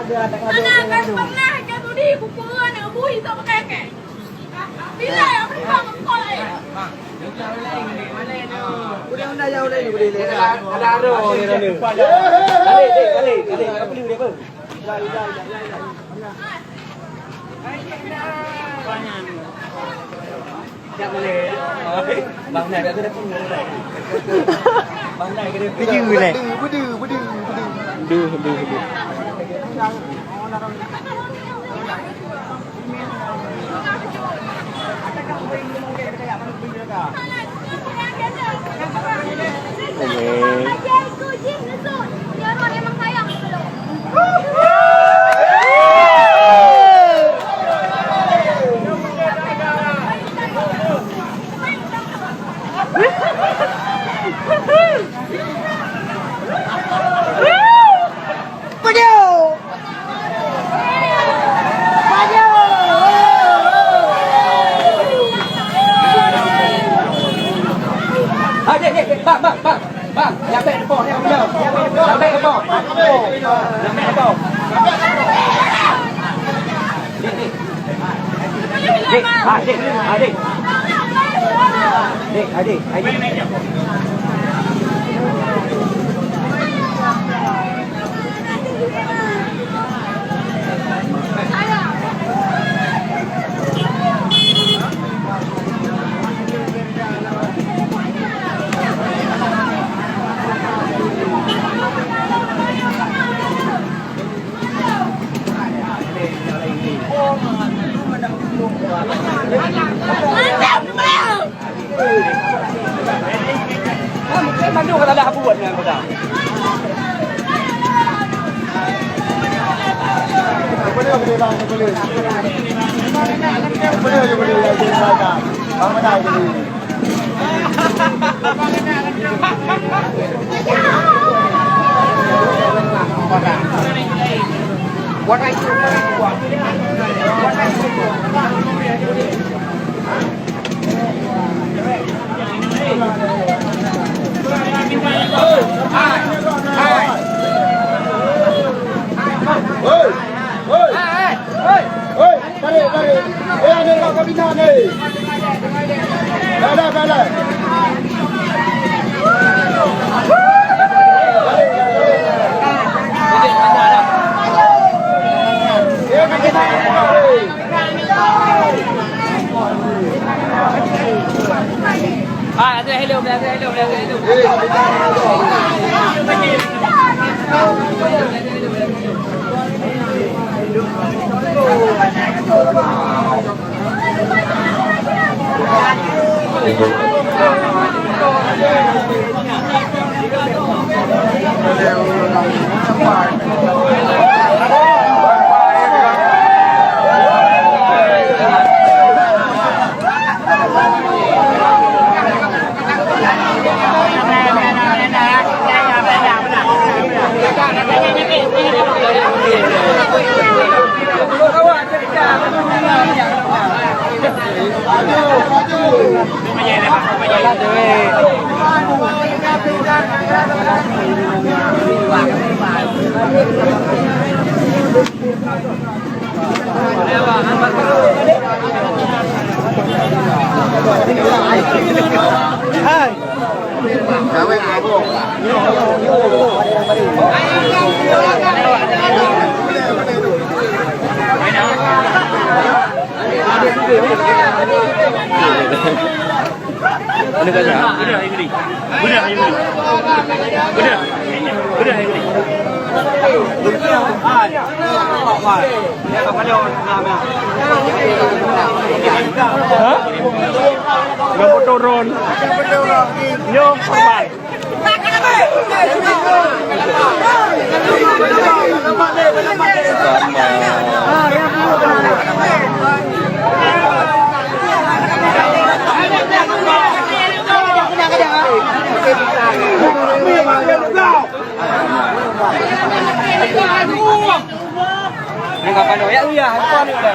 Anak kan pernah kan di buku nak bui sama kakek. Bila yang pertama sekolah ya. Udah jauh dah ni boleh le. Ada ni. Kali. Apa beli dia apa? Jak boleh. Bang Nai kat depan ni. Bang Nai ke depan. Bedu le. Bedu. Bang, yang baik depan, yang baik depan. Yang baik depan. Adik. Mandu kata dah buat dengan kata. Boleh bang, boleh. Bang mana ini? What I do? Turun. Yo, korban. Ini kapan ya? Iya, kapan ya?